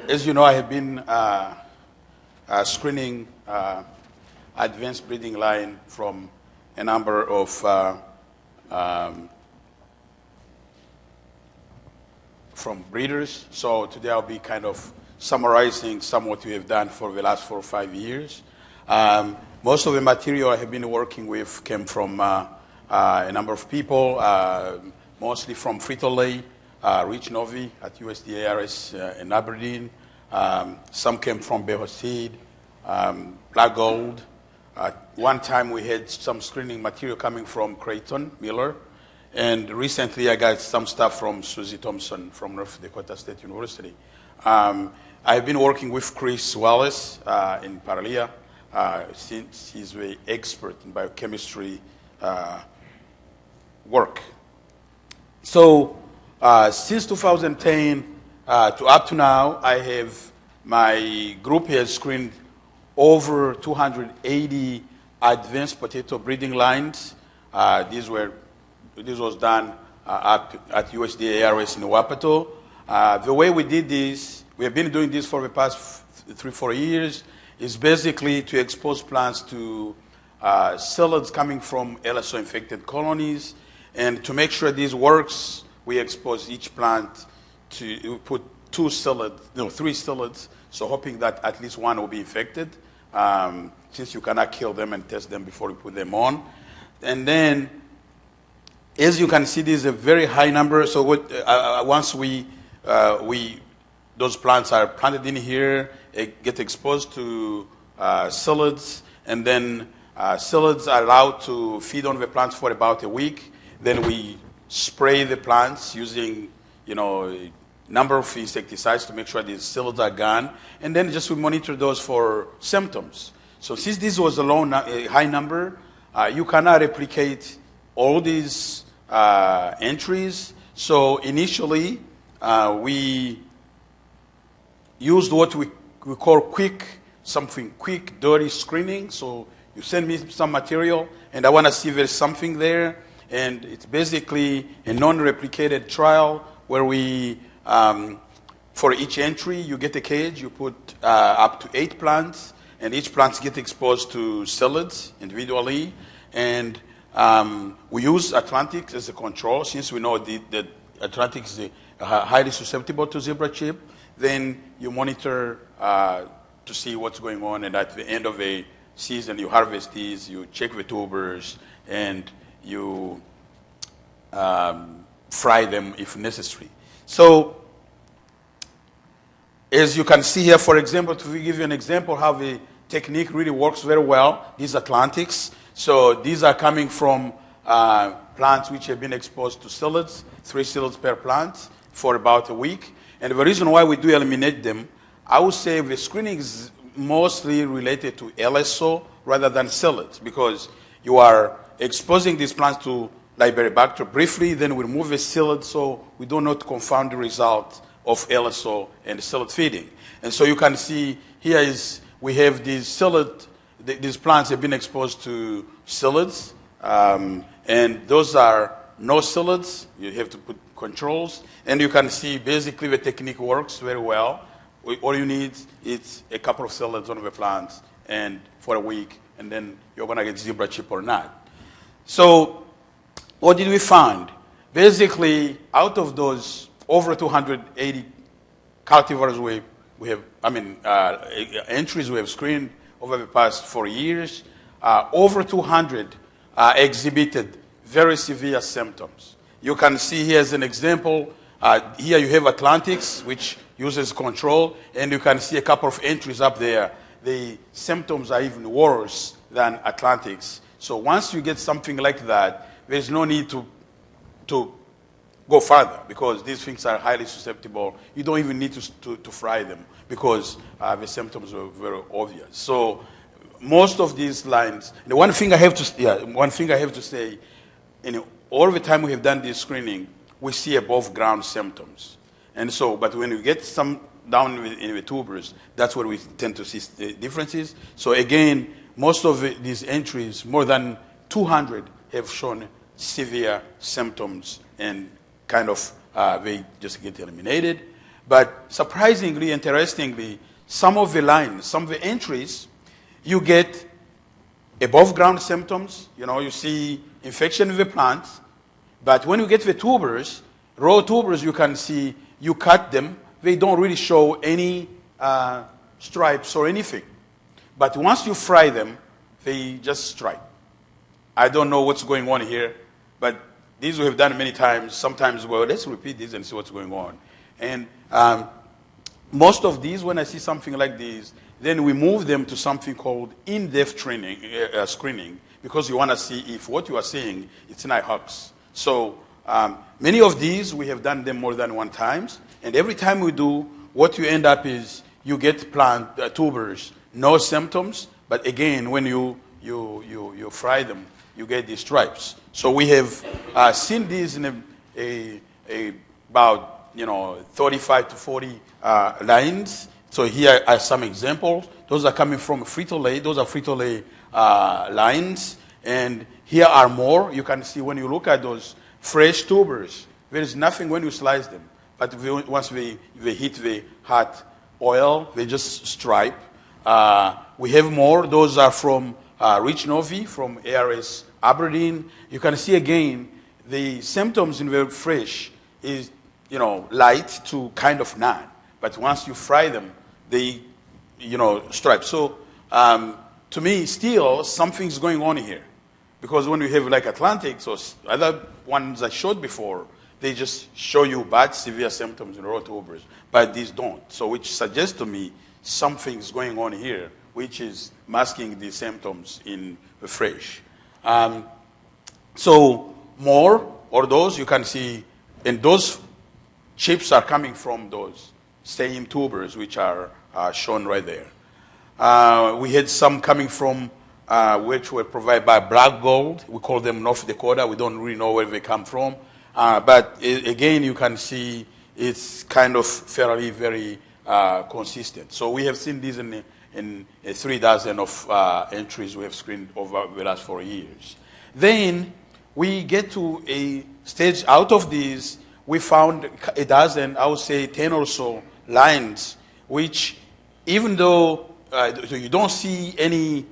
As you know, I have been screening advanced breeding line from a number of from breeders. So today I'll be kind of summarizing some what we have done for the last 4 or 5 years. Most of the material I have been working with came from a number of people, mostly from Phenolic, Rich Novy at USDA-ARS in Aberdeen. Some came from Hest, Black Gold. One time we had some screening material coming from Creighton Miller. And recently I got some stuff from Susie Thompson from North Dakota State University. I've been working with Chris Wallace in Paralia since he's an expert in biochemistry work. So since 2010 to up to now, my group has screened over 280 advanced potato breeding lines. This was done at USDA-ARS in Wapato. The way we did this, we have been doing this for the past 3-4 years, is basically to expose plants to psyllids coming from Lso infected colonies. And to make sure this works, we expose each plant to put 3 psyllids, so hoping that at least one will be infected, since you cannot kill them and test them before you put them on. And then, as you can see, this is a very high number. So once those plants are planted in here, get exposed to psyllids, and then psyllids are allowed to feed on the plants for about a week. Then we spray the plants using, a number of insecticides to make sure these psyllids are gone, and then just we monitor those for symptoms. So since this was a high number, you cannot replicate all these entries. So initially, we used what we call quick, dirty screening. So you send me some material, and I want to see if there's something there. And it's basically a non-replicated trial where we, for each entry, you get a cage, you put up to 8 plants, and each plant gets exposed to psyllids individually. And we use Atlantic as a control, since we know that Atlantic is highly susceptible to zebra chip. Then you monitor to see what's going on, and at the end of a season, you harvest these, you check the tubers, and you fry them if necessary. So, as you can see here, for example, to give you an example how the technique really works very well, these Atlantics. So these are coming from plants which have been exposed to psyllids, 3 psyllids per plant for about a week. And the reason why we do eliminate them, I would say the screening is mostly related to Lso rather than psyllids, because you are exposing these plants to Liberibacter briefly, then we remove the psyllid so we do not confound the result of Lso and psyllid feeding. And so you can see here we have these psyllid, these plants have been exposed to psyllids, and those are no psyllids. You have to put controls, and you can see basically the technique works very well. All you need is a couple of psyllids on the plants and for a week, and then you're going to get zebra chip or not. So what did we find? Basically, out of those over 280 cultivars we have, entries we have screened over the past 4 years, over 200 exhibited very severe symptoms. You can see here as an example, here you have Atlantics, which uses control, and you can see a couple of entries up there. The symptoms are even worse than Atlantics. So once you get something like that, there's no need to go further, because these things are highly susceptible. You don't even need to fry them, because the symptoms are very obvious. So most of these lines, the one thing I have to say, all the time we have done this screening, we see above ground symptoms. And so, but when we get some down in the tubers, that's where we tend to see the differences. So again, most of these entries, more than 200, have shown severe symptoms, and kind of they just get eliminated. But surprisingly, interestingly, some of the lines, some of the entries, you get above ground symptoms. You see infection in the plant. But when you get the tubers, raw tubers, you can see, you cut them, they don't really show any stripes or anything. But once you fry them, they just stripe. I don't know what's going on here, but these we have done many times. Sometimes, well, let's repeat this and see what's going on. And most of these, when I see something like this, then we move them to something called in-depth screening, because you want to see if what you are seeing, it's not hoax. So many of these, we have done them more than one times. And every time we do, what you end up is you get plant tubers, no symptoms. But again, when you fry them, you get these stripes. So we have seen these in about 35 to 40 lines. So here are some examples. Those are coming from Frito-Lay. Those are Frito-Lay lines. And here are more. You can see when you look at those fresh tubers, there is nothing when you slice them. But once they hit the hot oil, they just stripe. We have more. Those are from Rich Novy, from ARS Aberdeen. You can see again, the symptoms in the fresh is, light to kind of none. But once you fry them, they, stripe. So to me, still, something's going on here. Because when you have like Atlantics or other ones I showed before, they just show you bad, severe symptoms in raw tubers, but these don't. So which suggests to me something's going on here, which is masking the symptoms in the fresh. So more, or those you can see, and those chips are coming from those same tubers, which are shown right there. We had some coming from which were provided by Black Gold. We call them North Dakota. We don't really know where they come from. But again, you can see it's kind of fairly very consistent. So we have seen these in 3 dozen of entries we have screened over the last 4 years. Then we get to a stage out of these, we found a dozen, I would say 10 or so lines, which even though you don't see any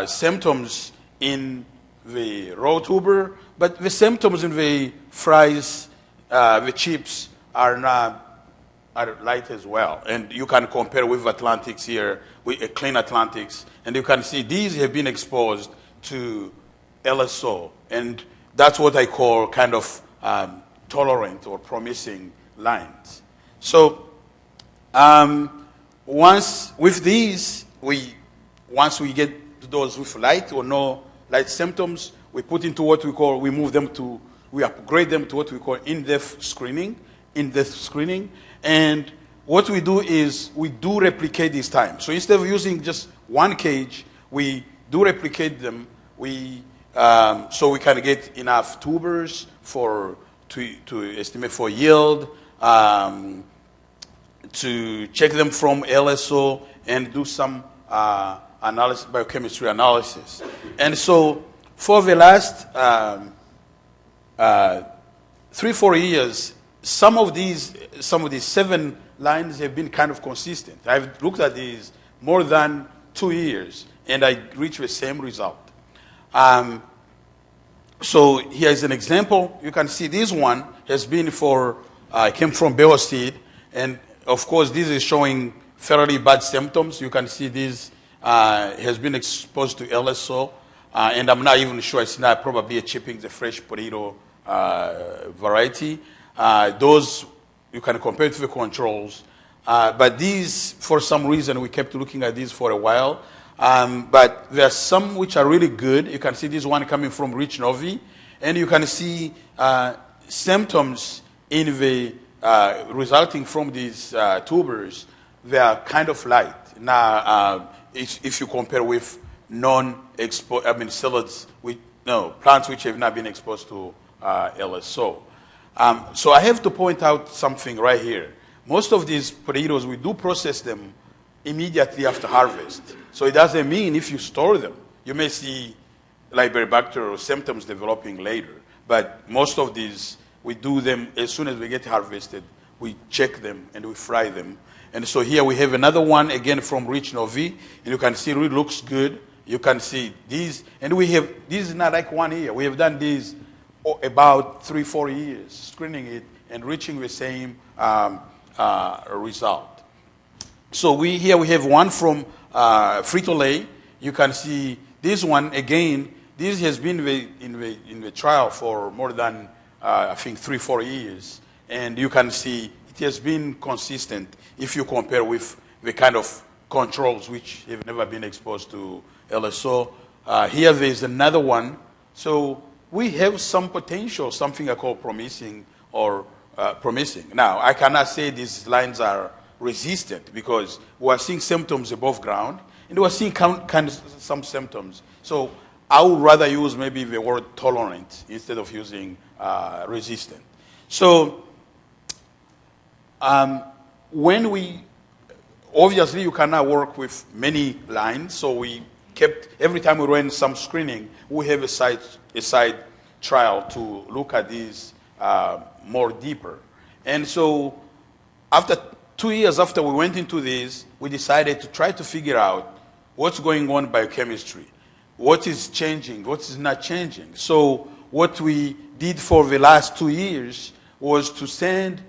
symptoms in the raw tuber, but the symptoms in the fries, the chips are light as well. And you can compare with Atlantics here, with clean Atlantics, and you can see these have been exposed to LSO, and that's what I call kind of tolerant or promising lines. So once with these, once we get to those with light or no light symptoms, we put into what we call, we upgrade them to what we call in-depth screening. And what we do is we do replicate this time. So instead of using just one cage, we do replicate them. So we can get enough tubers to estimate for yield, to check them from LSO, and do some biochemistry analysis. And so for the last 3-4 years, some of these 7 lines have been kind of consistent. I've looked at these more than 2 years, and I reached the same result. So here's an example. You can see this one has been came from Beoseed, and of course this is showing fairly bad symptoms. You can see this has been exposed to LSO, and I'm not even sure it's not probably a chipping the fresh potato variety. Those you can compare to the controls, but these, for some reason, we kept looking at these for a while. But there are some which are really good. You can see this one coming from Rich Novy, and you can see symptoms in the resulting from these tubers. They are kind of light. Now, if you compare with psyllids, plants which have not been exposed to LSO. So I have to point out something right here. Most of these potatoes, we do process them immediately after harvest. So it doesn't mean if you store them, you may see Liberibacter symptoms developing later. But most of these, we do them as soon as we get harvested. we check them and we fry them. And so here we have another one, again, from Rich Novy. And you can see it really looks good. You can see these. And we have, this is not like 1 year. We have done these about 3-4 years, screening it and reaching the same result. So here we have one from Frito-Lay. You can see this one, again, this has been in the trial for more than, I think, 3-4 years. And you can see it has been consistent if you compare with the kind of controls which have never been exposed to LSO. Here there is another one. So we have some potential, something I call promising or promising. Now, I cannot say these lines are resistant because we are seeing symptoms above ground and we are seeing kind of some symptoms. So I would rather use maybe the word tolerant instead of using resistant. So when we, obviously you cannot work with many lines, so we kept, every time we ran some screening, we have a side trial to look at these more deeper. And so after 2 years after we went into this, we decided to try to figure out what's going on in biochemistry, what is changing, what is not changing. So what we did for the last 2 years was to send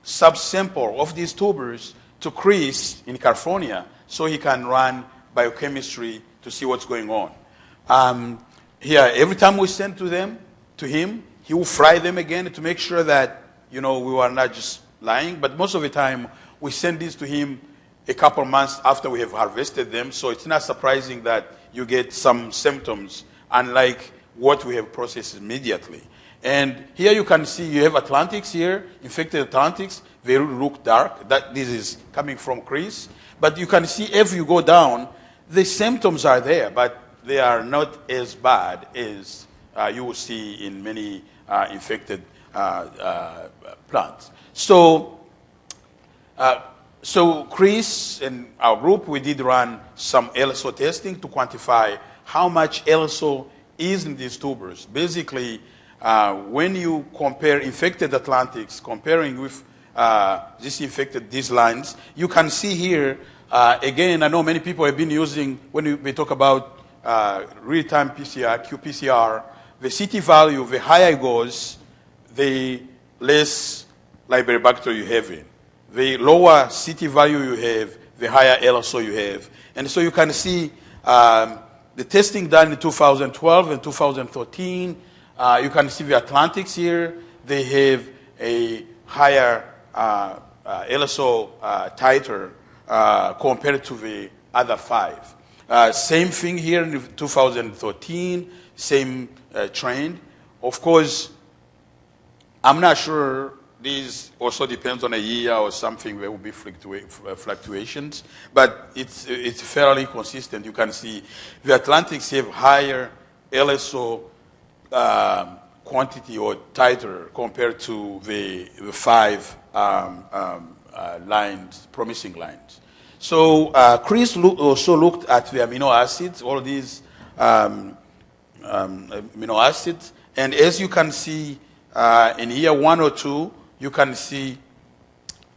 subsample of these tubers to Chris in California so he can run biochemistry to see what's going on. Here, every time we send to him, he will fry them again to make sure that, we are not just lying. But most of the time, we send these to him a couple months after we have harvested them. So it's not surprising that you get some symptoms, unlike what we have processed immediately. And here you can see you have Atlantics here, infected Atlantics. They look dark. This is coming from Chris. But you can see if you go down, the symptoms are there, but they are not as bad as you will see in many infected plants. So Chris and our group, we did run some LSO testing to quantify how much LSO is in these tubers. Basically, when you compare infected Atlantics, comparing with these lines, you can see here, again, I know many people have been using, when we talk about real-time PCR, qPCR, the CT value, the higher it goes, the less library bacteria you have in. The lower CT value you have, the higher LSO you have. And so you can see the testing done in 2012 and 2013. You can see the Atlantics here. They have a higher Lso Titer compared to the other 5. Same thing here in 2013, same trend. Of course, I'm not sure. This also depends on a year or something. There will be fluctuations, but it's fairly consistent. You can see the Atlantics have higher LSO quantity or titer compared to the 5 lines, promising lines. So Chris also looked at the amino acids, all these amino acids, and as you can see in year 1 or 2, you can see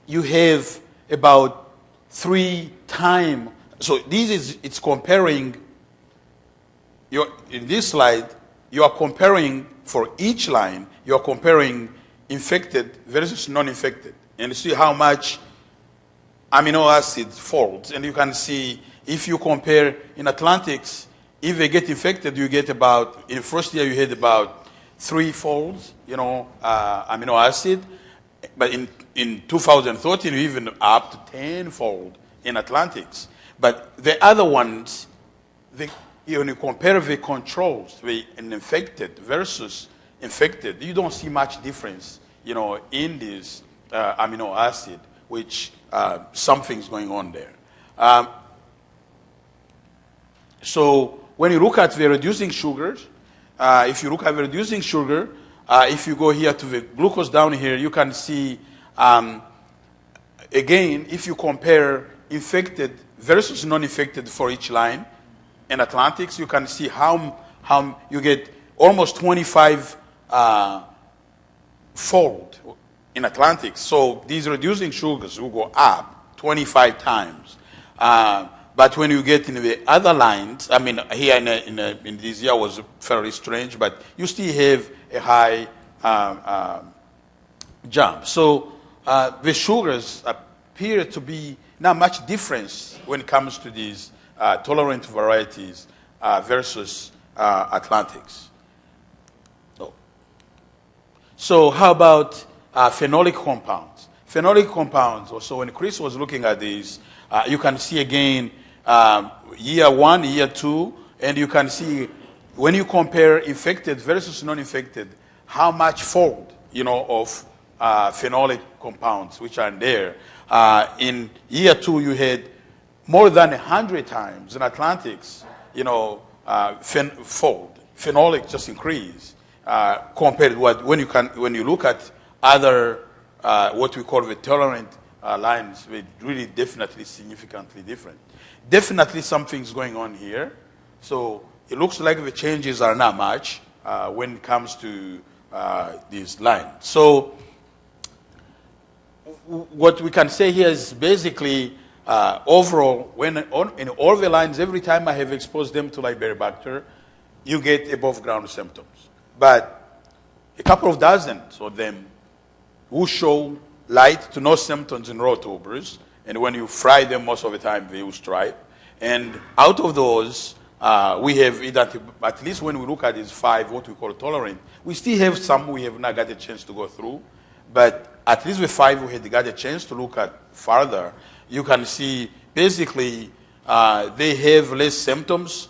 you have about 3 times. So it's comparing. In this slide, you are comparing for each line. You are comparing infected versus non-infected, and see how much amino acid folds. And you can see if you compare in Atlantics, if they get infected, you get about, in the first year you had about 3 folds, amino acid. But in 2013, even up to 10-fold in Atlantics. But the other ones, when you compare the controls, the infected versus infected, you don't see much difference, in this amino acid, which something's going on there. So when you look at the reducing sugars, if you look at the reducing sugar, if you go here to the glucose down here, you can see, again, if you compare infected versus non-infected for each line, in Atlantics, you can see how you get almost 25 fold in Atlantic. So these reducing sugars will go up 25 times. But when you get in the other lines, I mean, here in this year was fairly strange, but you still have a high jump. So the sugars appear to be not much difference when it comes to these tolerant varieties versus Atlantics. So how about phenolic compounds? Phenolic compounds, also when Chris was looking at these, you can see again year 1, year 2, and you can see when you compare infected versus non-infected, how much fold, of phenolic compounds which are there. In year 2, you had more than 100 times in Atlantics, fold. Phenolic just increased compared to when you look at other what we call the tolerant lines, they really definitely significantly different. Definitely something's going on here. So it looks like the changes are not much when it comes to these lines. So what we can say here is basically overall, in all the lines, every time I have exposed them to Liberibacter, you get above ground symptoms. But a couple of dozens of them who show light to no symptoms in raw tubers, and when you fry them, most of the time they will stripe. And out of those, we have at least when we look at these 5, what we call tolerant, we still have some we have not got a chance to go through, but at least with 5 we had got a chance to look at further. You can see basically they have less symptoms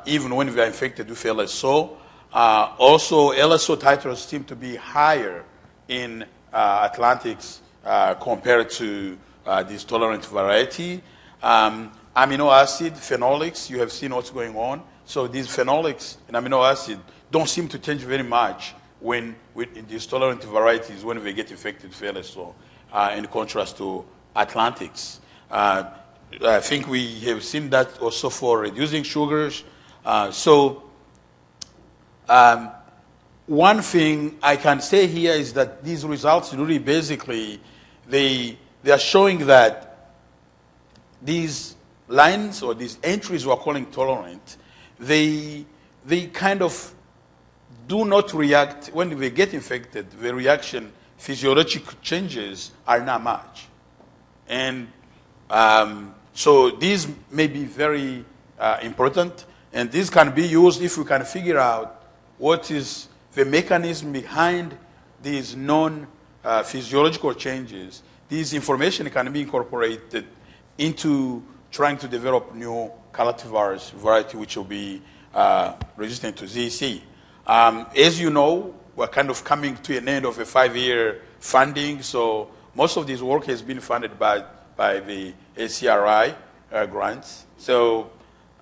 even when they are infected with LSO. Also, Lso titers seem to be higher in Atlantics compared to this tolerant variety. Amino acid, phenolics, you have seen what's going on. So these phenolics and amino acid don't seem to change very much in these tolerant varieties when they get infected with LSO, in contrast to Atlantics. I think we have seen that also for reducing sugars. One thing I can say here is that these results really basically, they are showing that these lines or these entries we're calling tolerant, they kind of do not react, when they get infected, the reaction, physiological changes are not much. And so these may be very important, and these can be used if we can figure out what is the mechanism behind these non-physiological changes. This information can be incorporated into trying to develop new cultivars variety which will be resistant to ZC. As you know, we're kind of coming to an end of a 5-year funding, so most of this work has been funded by the ACRI grants. So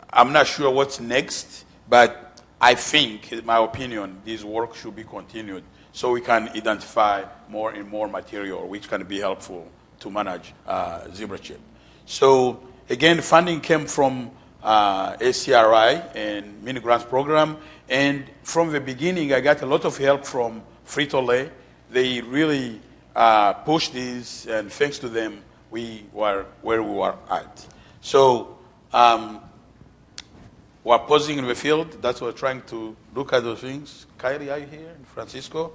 I'm not sure what's next, but I think, in my opinion, this work should be continued so we can identify more and more material which can be helpful to manage zebra chip. So again, funding came from ACRI and mini grants program, and from the beginning I got a lot of help from Frito-Lay. They really pushed this, and thanks to them we were where we were at. So we're pausing in the field. That's what we're trying to look at those things. Kyrie, are you here? Francisco?